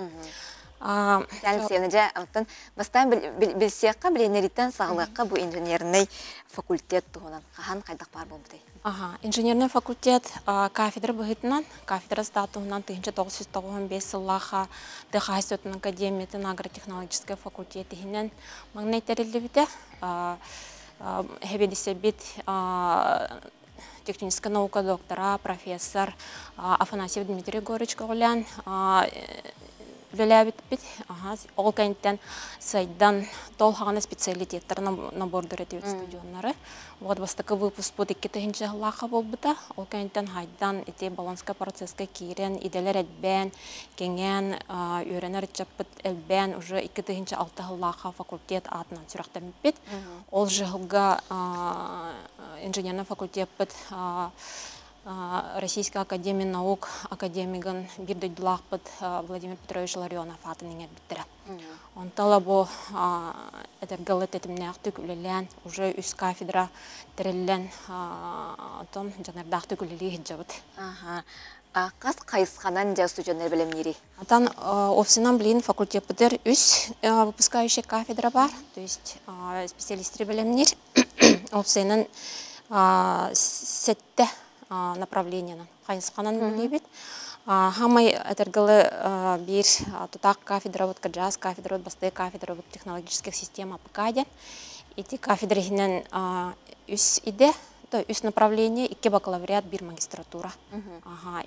A: Бастан білсеққа біленеріттен сағылыққа бұл инженерный факультет тұғынан қаған қайдақ бар бұл бұдай?
W: Инженерный факультет кафедра бұғытынан, кафедра статуғынан 1995 сыллаға Дыхайсөтін академиятын агротехнологический факультетігінен маңнай тәрелі біде. Хебедесе бит техническая наука доктора, профессор Афанасьев Дмитрий Горыч Голян Лөләбит бит, ол кәнттен сайдан толғаны специалитеттер набордыр етіп студионлары. Вот бастықы выпуск бұл 2-ші лақа бол бұта. Ол кәнттен хайдан ете баланска процесска кейрен, иделер әдбән, кенген, үйренер чаппыт әлбән, уже 2-ші 6 лақа факультет атынан сүрақтан бит. Ол жылға инженерный факультет бит Российская академия наук академиган бирдей дулақпыт Владимир Петрович Ларионов атының әрбіттірі. Он талабы әдіргілі тетімнәқті күлелен, уже үз кафедра тірелен том жанардақты күлелі хеджабыт.
A: Қас қайысқанан жа студенттер білемнері?
W: Атан офисынан білейін факультет бітір үз выпускающий кафедра бар, то есть специалистері білемнер. Офисынан сәтті направлениянан қайысқанан білебет. Хамай әтіргілі бір тұтақ кафедра бұд каджаз, кафедра бұд басты кафедра бұд технологических систем апыкаден. Эти кафедрахинен үс иде, То есть направление, 2 бакалавриат, 1 магистратура. Ага.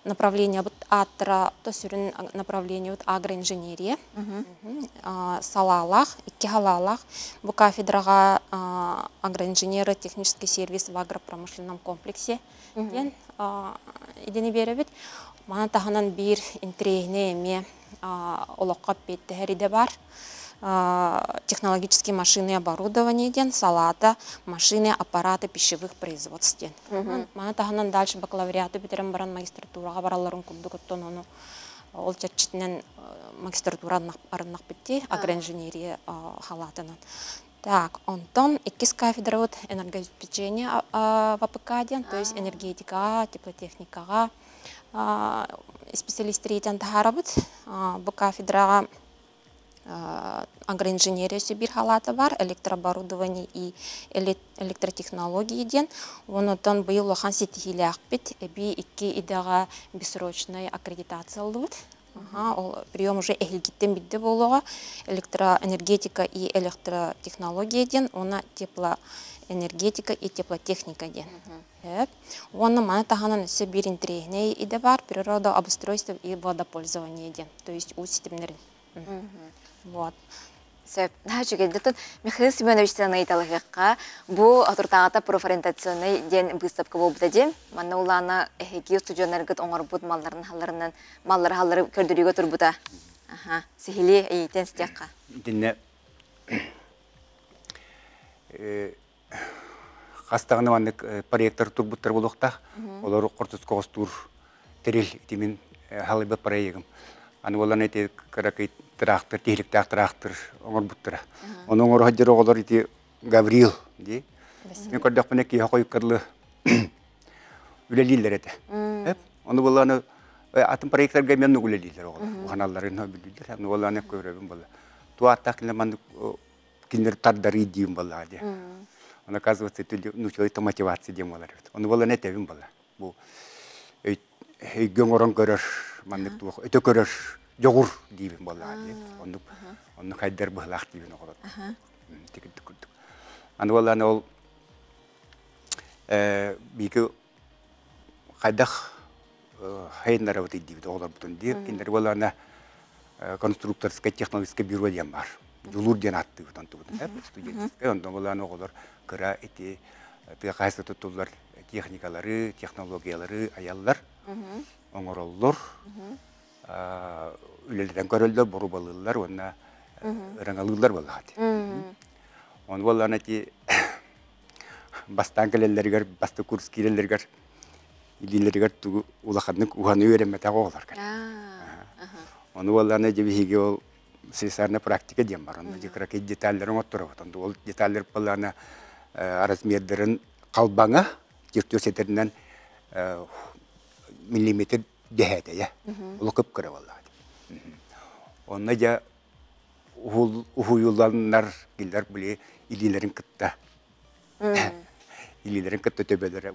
W: Направление вот атра, то сүрін направление вот агроинженерия. Салалах, 2 халалах. Бұл кафедраға агроинженеры технический сервис в агропромышленном комплексе. Идені беребет. Мана таханан бір интрегіне еме олыққа петтігері де бар. Технологические машины и оборудование ден, салата, машины, аппараты пищевых производств ден. Мана таханан дальше бакалавриату битерем баран магистратураға бараларын күлдігіттен оны ол чатчитінен магистратура арыннақ бітті, агроинженерия халатынан. Так, онтон 2 кафедра вот энергообеспечения в АПК ден, то есть энергетика, теплотехника, специалисты ден тахарабыт, бұл кафедраға агроинженерия бір халаты бар, электрооборудование и электротехнологии ден. Онытан бұйыл оған сетихилі ақпет, әбі 2 идаға бессрочная аккредитация алды. Прием уже эхилгиттен бидді болуға, электроэнергетика и электротехнология ден, она теплоэнергетика и теплотехника ден. Оны мана таханан өсі бір интрегіне иде бар, природа, обустройство и водопользование ден, то есть у системлерін. Вот.
A: Сөп, жүгелдетін Михаил Семеновичтен айталығыққа бұл атыртағата профориентационный ден выставка болып дәдем. Манна улана әхеге студионарғыт оңыр бұд малларын халарынан, маллары халары көрдірігі тұр бұда. Сехиле әйетен стеққа.
D: Дінне қастағыны маңдық проекттар тұр бұттар болуқтақ. Олар қортыз қоғыз тұр тәрел темен халыбы проектім. Аны олан әйте қарақайт трактор, техник трактор, оңыр бұттыра. Оны оңыр хаджары оғылар еті Гавриил, де. Мен көрдіқ бұны кейі қойып қырлы үлелейлер әді. Оны боланы атын проекттарға мен үлелейлер оғылар. Оғаналарын білділер. Оны боланы көребім болы. Туа аттақ келі маңды кендер тардары дейім болы. Оны оказывается, это мотивация дейім олар. Оны боланы әтебім болы. Бұл өйген орын көрір, маңдық туақ, өте көрір. Жоғыр дейбін болға деп. Оны қайдар бұғылақ дейбін оғылады. Текілді күрдік. Аны болғаны ол бейкі қайдақ хайынлары өте дейбіді оғылар бұтын дейбі. Кендер болғаны конструкторская технологическая бюро дейін бар. Жулур дейін атты бұтын тұбыдың. Студентская. Ондан болғаны оғылар қыра әте қайсы тұтылар техникалары, технологиялары, аяллар, оңыроллар. Үлелерден көрілдер, бұру балылар, онына ұраңалылар болады. Оны болған әте бастан кәлелергер, басты курс келелергер, илелергер тұғы ұлақадның ұғаны өремет ағы олар. Оны болған әте бейге ол сесарына практика дем бар. Оны декаракет детальдерін оттыры. Ол детальдер болғаны размердерін қалбаңа, тертөсетерінен миллиметр дәһәді, я. Ол көп көрі болады. Онна жа ұхуюланлар келдер біле илилерін күтті. Илилерін күтті төбелері.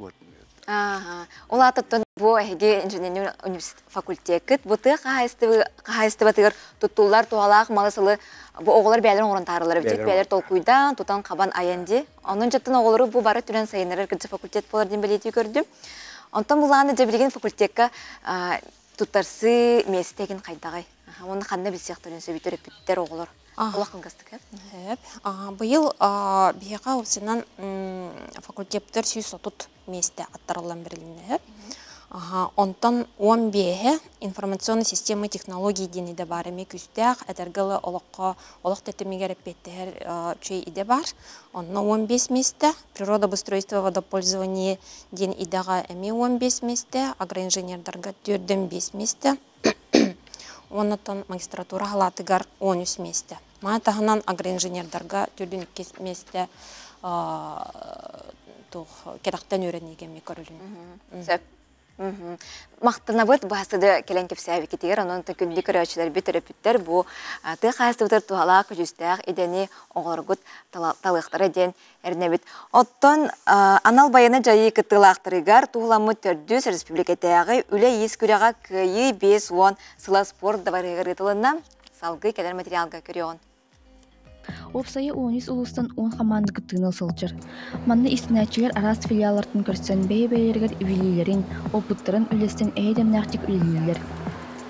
A: Ол атыптың бұл әйге инженерный университет факультет бұты қағайысты батығыр тұттулар туғалақ малысылы бұл оғылар бәлерін орын тарылары бітек бәлер толқуйдан тұтан қабан аянде. Оның жаттың оғылары бұл бары түрен сайынырыр күрді факультет болар ден білеті көрдім. Онтан бұлағаны жабілген факультетка тұттарсы местеген қайдағай. Оны қанды біз сияқтарын сөбейтер өпіттер оғылар. Олақ қылғастық,
W: Бұйыл бейға өсінен факультеттер сүйіс отут месте аттарылан біріліне. Онтан 15 информационный системы технологии дені де бар. Әме күстәқ, әтергілі олық тәтімегер әппеттер чөй иде бар. Онна 15 месте. Природа, обустройство, водопользование ден идеға әме 15 месте. Агроинженердарға 4-5 месте. Оннан магистратура халатыгар 13 месте. Ма тағынан агроинженердарға 4-2 месте керақтан өренеген мекөрілін.
A: Сөп. Мақтына бұд бағасыды келен кепсәбі кетегер, оның күнді көрәшілер бет өрөпіттер бұл тұқ қайсы бұтыр туғалақ жүстәқ едені оғырғыт талықтары ден әріне біт. Оттон анал байыны жайы күттілақтырығар туғыламы түрдіс республикетәғі үлі ес күріға көйі 5-10 сыла спорт даварығыр ұтылына салғы кәлер материалға көріғын.
M: Опсайы 10 улустан 10 команда кытыыныл сылжыр. Манны истинәчилер арас филиаллартын көрсөн бәйбәйлергер үвелилерин, опыттарын үлестен әйдемнәқтик үлелилер.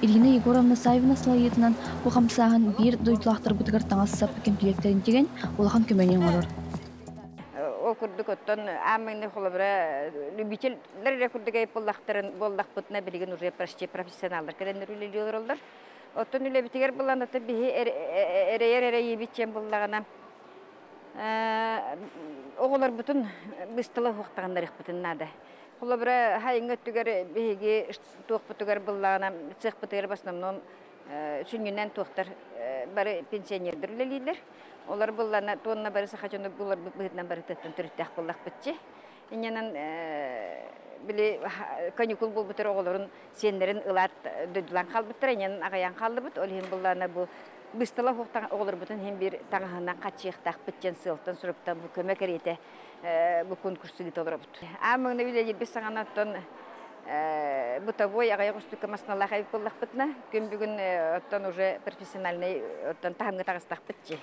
M: Ирина Егоровна Саевна слайытынан бу хамсаһын бир дойдулақтар бутыгар таңас саппы кемтилектерин деген улахан көмөнен олар.
E: О курдук оттон аммыны холобра любительлер курдугай боллактарын боллакпытына билген уже почти профессионалдар келендер үлелиyor олар. Оттон үлебитигер булланаты бихи эрейер ебитчен буллагана. Оголар бутун быстылы хуктагандар ихбытыннада. Холобра хайыңга түгер бихиги тук бутугар буллагана цех бутугар в основном сүнгүннен туктар бары пенсионердер үлелилер. Олар буллана тонна бары сахачыны булар быһытнан бары тыттан түрүттәк буллак битчи. Инненен били каникул булбутыр оголорун сендерин ылат дөдүлан калбыттыр, инненен агаян калдыбыт. Олин буллана бу быстыла хуктан оголор бутун hem бир таңаһынан качыктак битчен сылтан суруптан бу көмөк эрете бу конкурсы гит олор бут. Амыны биле бис саганаттан бутовой агаяк устука масналах айып буллак битна. Күн бүгүн оттан уже профессиональный оттан тагымга тагыстак битчи.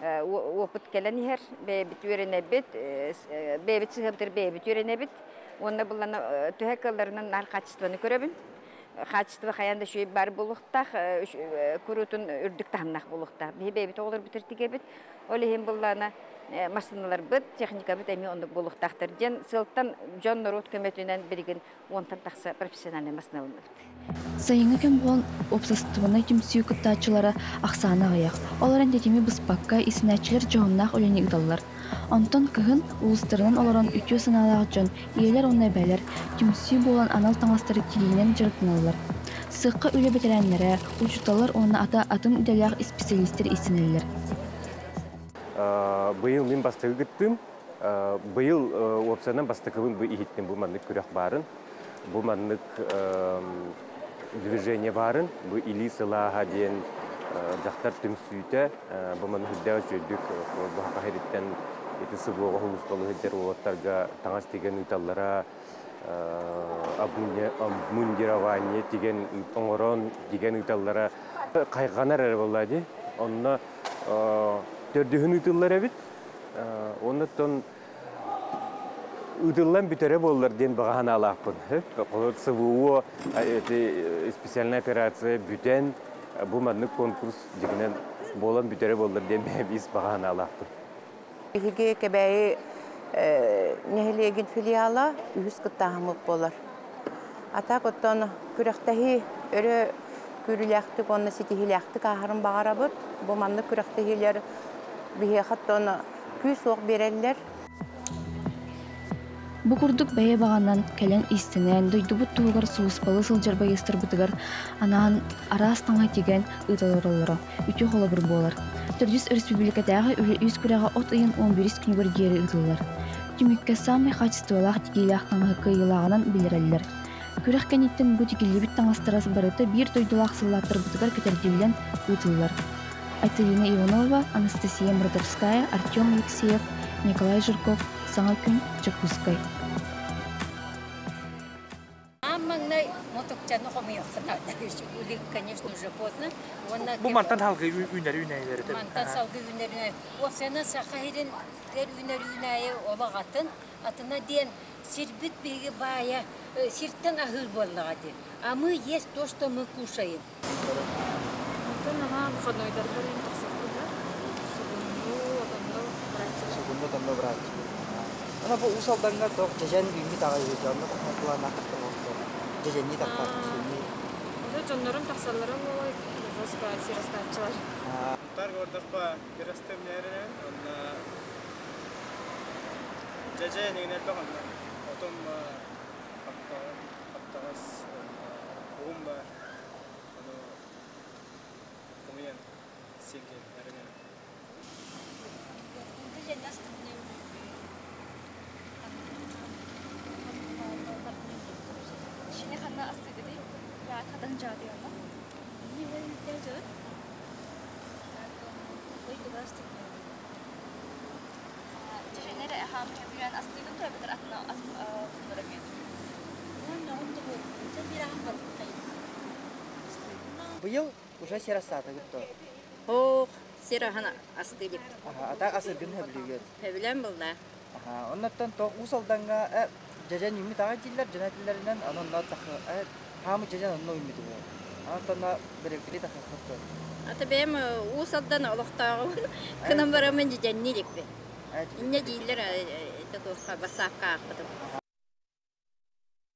E: Опыт келенер, бейбит үйренебит, бейбит сығыбдыр бейбит үйренебит. Онда бұланы түйекаларының нар качествоны көребін. Качество қаянда шүйіп бар болуқтақ, күрутын үрдік тағымнақ болуқтақ. Бейбит оғылыр бітіртіге бит. Олеген бұланы машиналар бит, техника бит, әме ондық болуқтақтыр. Ден сылттан жон народ көметінен бірген онтан тақса профессиональный машиналар бит.
M: Сайыңы кем болон опсастывына кемсүү кыттаачылары ақсаны аяқ. Олар әндетеме бұспаққа исінәчілер жоғыннақ өлені ұдалылар. Онтон кығын ұлыстарынан оларан үтіо саналағы жон, иелер онна бәлер, кемсүү болан анал таңастары кейінен жыртыналар. Сыққа өлі бәтәрәнлері, ұчуталар онна ата атым үдәләғ специалистер исінелер.
F: Бұйыл мен бастығы күттім. Бұйыл опсанан бастықығын бұй ихеттен бұл маңнық көрек барын. Бұл маңнық движение барын. Бұл или сылаға дейін жақтар түмсүйті. Бұл маңнық үддәу жөйдік. Бұл қағыреттен етісі бұғы ғылысталы өздер олаттарға таңас деген ұйталлара обмундирование деген оңырон деген ұйталлара қайғанар әрі болады. Онына төрдіхін ұйтылар әбіт. Оннаттан ұйтылан бүтері болылар ден бағана алақпын. СВО, специальная операция бүтен, бұл маңнық конкурс дегенен болан бүтері болылар ден біз бағана алақпын.
C: Хиге кебәйі нәхілеген филиала үйіз қыттағымық болар. Атақ оттан күріқтәхи өрі күріләқтік, онны сетихиләқтік ағырын бағара бұд. Бұл маңнық күріқтәхилер бейе қаттаны күй соқ берелілер.
M: Бу курдук бәйе бағанан кәлен истінен, дойдубут туғар суыспалы сылжар байыстыр бұтығар, анаан арастаңа теген ұйталарылары, үті қолы бір болар. Түрдіс республикадағы үлі үз күрәға от ұйын 11 күнгөр гері ұйтылар. Түмікке самай қачыстуалақ тегейлақтаңы кыйылағынан білірәлілер. Күрәқ кәнеттен бұ тегелебіт таңастырасы барыты бір дойдулақ сыллаттыр бұтығар көтердевілен ұйтылар. Айталина Иванова, Анастасия Мрадовская, Артем Алексеев, Николай Жирков, Саңа күн Чакускай.
H: Аммаңнай мотокчаны қомайық қытады. Конечно, уже поздно.
X: Бұл мантан халқы үнәрі үнәйдері.
H: Мантан салғы үнәрі үнәйі. Осына сақайрын үнәрі үнәйі олағатын. Атына ден сирбіт бейгі бая, сирттен ахыл болыға ден. А мы есть то, что мы кушаем.
W: Мантан ана выходнойдар барин тақсақы да.
X: Segundo tambo brach. Ana po usal danga to jajan bimi tagay jajan na takla na takla. Jajan ni takla.
W: Ada jonlarım taksallarım olay. Başka sirastatçılar.
J: Tar gordapa birastem nereye? Ona jajan ne bakan. Otom aptas bomba. Ano kumiyan sigin nereye?
Y: Şimdi kanna astıgı değil, ya kadın cadı yana. Niye geldi? Koy kadar astıgı. Teşekkür ham çeviren astıgı da bir atna bunlara geldi. Ne oldu bu? Çok bir ham var.
Z: Bu yıl уже серосата готов.
E: Ох, Сирахан астылып.
X: Ата асыргын хөблүгет.
E: Хөбләм булда.
X: Оннаттан тоқ усалданга жажан юмит ага жилер жанатиллеринен анонна тахы хамы жажан онно юмит бу. Антана берекли тахы хатты.
E: Ата бем усалдан олохтагы кынам барамын жажаннилик бе. Инне дилер это тоска басакка акпады.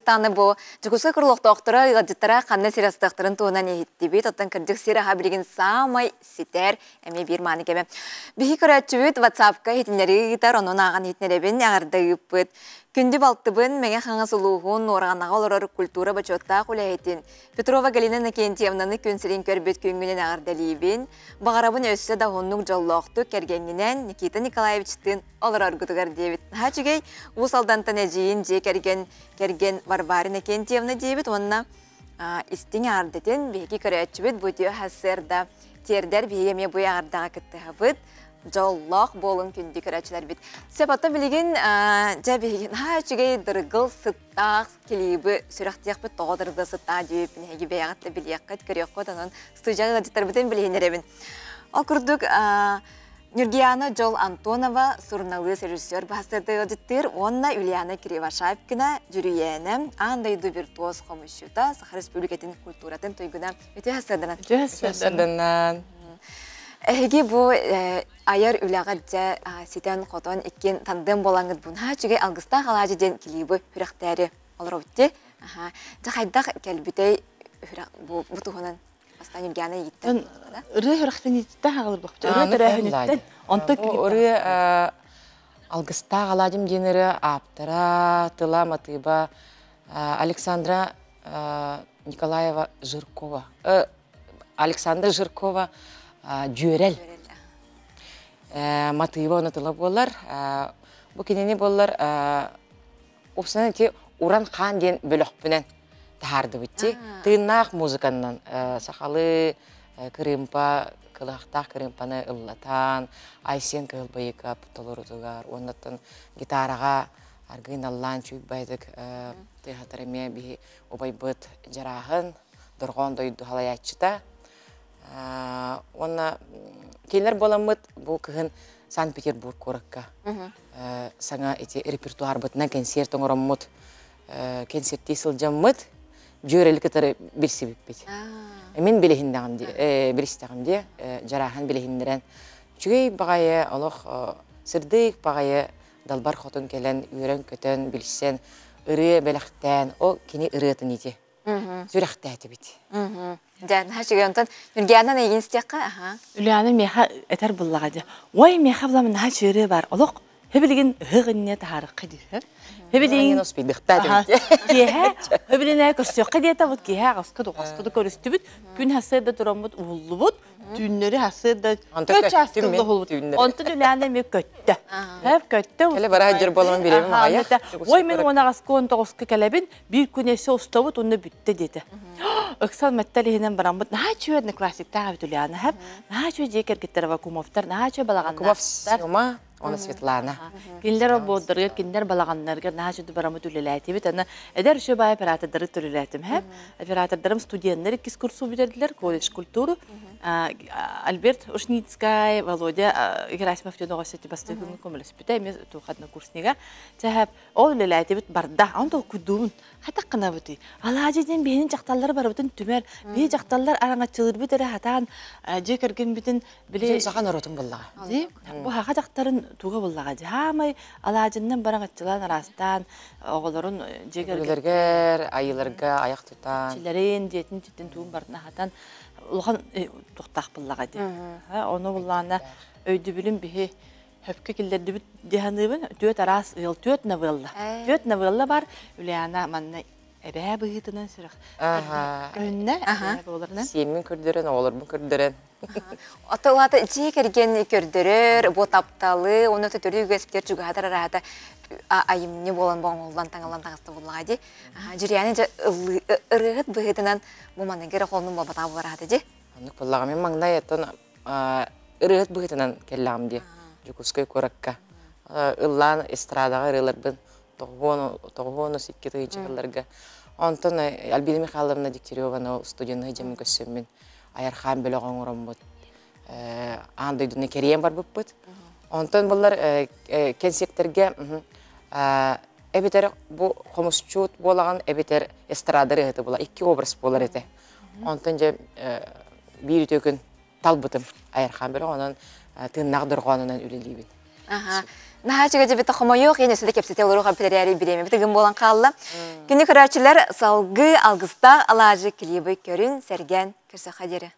A: Таны бу жукуска кырлыктоктора ыгадыттара канна сирастыктырын туунан эхиттиби тоттан кырдык сира хабилигин самай ситер эме бир мааны кеме бихи көрөчүбүт WhatsApp-ка хитинери гитар онун аган хитнеребин агардыгыппыт күндү балтыбын меге хаңа сулуухун оорганага олорор культура бачотта кулехитин Петрова Галина Накентьевнаны күнсилин көрбөт күнгүнен агардалибин багарабын өссө да хоннук жоллокту кергенинен Никита Николаевичтин олорор гутугар дебит хачыгей усалдантан эжиин же керген Варвара Накентьевна дебит онна истиң ардытын беги көрөчүбүт бутио хассерда тердер бейеме буя ардага кыттыгыбыт жоллох болун күндү көрөчүлөр бит. Сепатта билигин жабегин хачыгей дыргыл сыттак клипи сүрактыякпы тоодырды сытта деп неги беягатты билияккат көрөккөт анан студияга диттербитен билгенеребин. Окурдук Нюргияна Жол Антонова сурналы режиссер бастырды өдіттір, онна Юлиана Кривошапкина жүрүйені андайды виртуоз комушута Сахар Республикатын культуратын тойгуна өте хасырдынан. Эги бу аяр үлага жа ситен котон иккен тандем болаңыд буна чүгей алгыста халажы ден клибы хүрактәри олар өтті. Жа хайдақ кәлбітей бутуғынан Астан Юлиана егіттен.
G: Үрі хүрақтен еттті ағылыр бұқты. Үрі түрәхінеттен. Онты
I: Үрі алгыста халажым денері аптыра, тыла матыба Александра Николаева Жиркова. Александра Жиркова Жюрел. Матыба онытыла болар. Бұ кенені болар опсынан те Уран қан ден бөліқпінен тағарды бітті. Тыыннақ музыканнан сақалы кырымпа, кылақтақ кырымпаны ыллатан, айсен кылбайыка пұтылырдығар, оннаттан гитараға аргын аллан чүйік байдық тыйхатарыме бі обай бұд жарағын, дұрған дойды халаятчыта. Онна келер боламыд бұл кығын Санкт-Петербург коракка. Саңа эти репертуар бытна концерт оңыраммыд, концертті сылжаммыд, жөрелі кітары білсі біппет. Мен білістіғымде, жарахан білігіндерен. Чүгей бағайы, олық сырдық бағайы далбар қотын келен, үйрен көтін, білсен, ұры бәліқтен, о кені ұрытын ете. Зүріқті әті біт.
A: Жан, хашыгай онтан, Нүргиянан егін істеққа?
G: Үліяны меха әтер бұллағады. Ой, меха бұламын ға жөрі бар. Олық, хөбілігін ғығынне тағарыққа дейір. Хөбілігін
I: оспейдіқта демекте.
G: Кеха, хөбілігін көстеққа дейті бұд, кеха ғасқыды көрісті бұд, күн хасырда тұрамын бұд, ұлы бұд, түйінлері хасырда көт жастылды ұлы бұд. Онтын үліяны ме көтті. Көтті.
I: Кәлі бара жыр болуын беремін ағая.
G: Ой, мен оны ғасқы 19-қа кәләбін, бір күнесі ұста бұд, оны бүтті деді. Өксал мәттәлігінен барам бұд, наға чөй әдіні классиктаға бүт үліяны әп, наға чөй жекер кеттері вакуумовтар, наға чөй балағандар.
I: Оны Светлана.
G: Киндер ободдыргар, киндер балаганнаргар, нахажуду барамыд үлеләйтебет. Аны әдәр үші бай оператордары түреләйтім. Оператордарым студенттері кис курсу бідерділер, колледж культуру. Альберт Ушницкай, Володя Герасимов түйді ғасеті басты күнгі көміліс біті, мен туғадны курсниға. Тәхәп, ол үлеләйтебет барда, аңды ол күдуын, хатақ қына бұты. Алажеден бейінің жақталары бар бұтын түмер, бей жақталар араңа чылыр бітірі хатан, жекерген бітін біле...
I: Саған оротын боллаға.
G: Бұл хақа жақтарын туға боллаға. Хамай алажынан бараң атчылан арастан, оғыларын
I: жегерлергер, айыларға аяқ тұтан.
G: Чилерен, жетін туын барына хатан, Улған тоқтақ бұллаға де. Оны бұллағына өйді білім бейі хөпкі келдерді бүт дегенібін төт арас ұйыл, төт новелла. Төт новелла бар, үліяна манна әбә бұғытынан сүріқ. Өнне әбә оларынан.
I: Семін көрдерін, олармын көрдерін.
A: Отылаты жи керген көрдерер, ботапталы, оны төтөрі үгесіктер жүгадыр арағата айымне болан болан таңылан тағысты болуға де. Жүрияны ұрығыт бұғытынан бұманын кері қолының болбата боларады де.
I: Анық болаға мен маңдай еттен ұрығыт бұғытынан келлағым де. Жүкіскөй көрікка. Ұллан эстрадаға ұрыларбын тоғуыны сиккеті үйчіғыларға. Онтын Альбина Михайловна Дегтяреваны студияны жемін көссемін. Аярхан бөлі оңырым бұд. андойдуны кереем бар бұппыт. Онтон бұлар кенсектерге әбетер бұл қомысчуыт болаған әбетер эстрадары ғыты бұла. 2 образ болар еті. Онтон же бір төкін талбытым айырхан бөлі, онын тыңнағдыр қуанынан үлелейбін.
A: Наха чыга жебе тохомо yok, yine süde kepsete olur kapiteri biremi. Bitigin bolan kallı. Günü kıraçılar salgı algısta alacı klibi körün sergen kırsa haderi.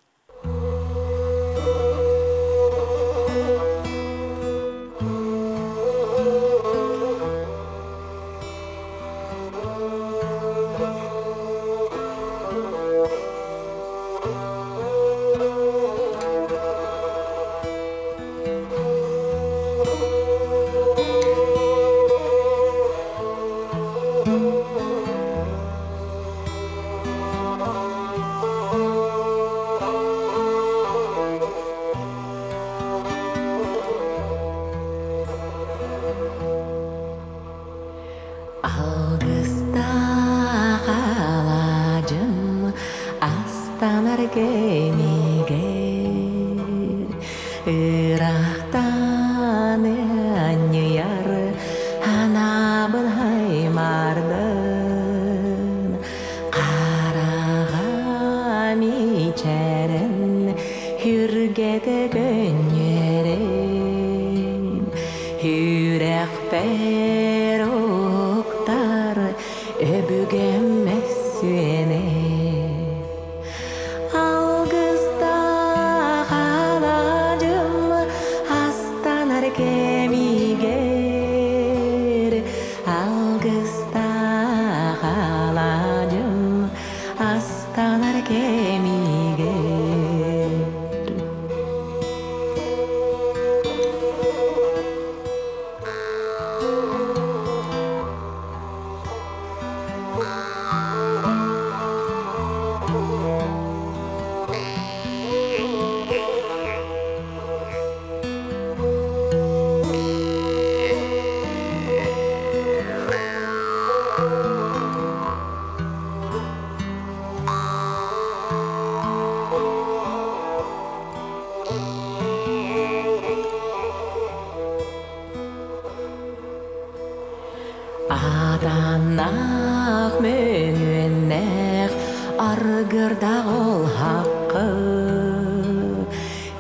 K: Adanaq mönünneq argırda ol haqqı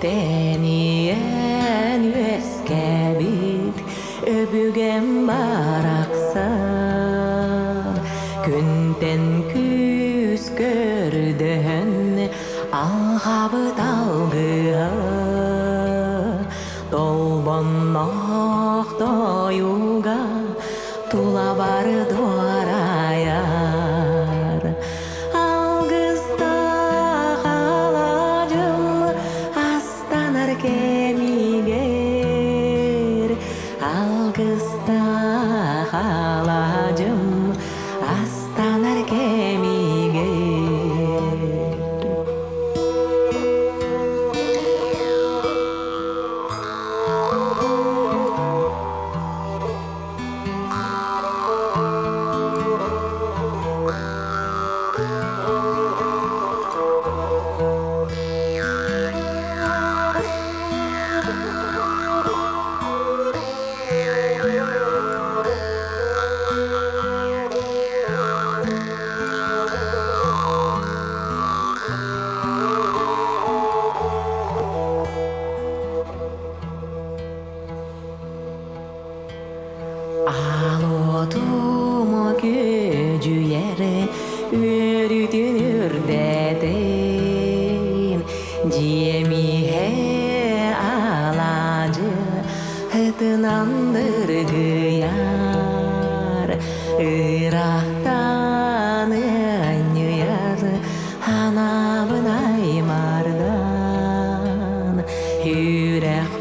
K: Teniyen yüeskebit öbügem baraqsan Күнтен күз көрдөн алғабыт алгыа Долбоннақ доюга тула бар дуараяр Алгыста қалажым астанар кемигер Алгыста қалажым астанар кемигер Yürek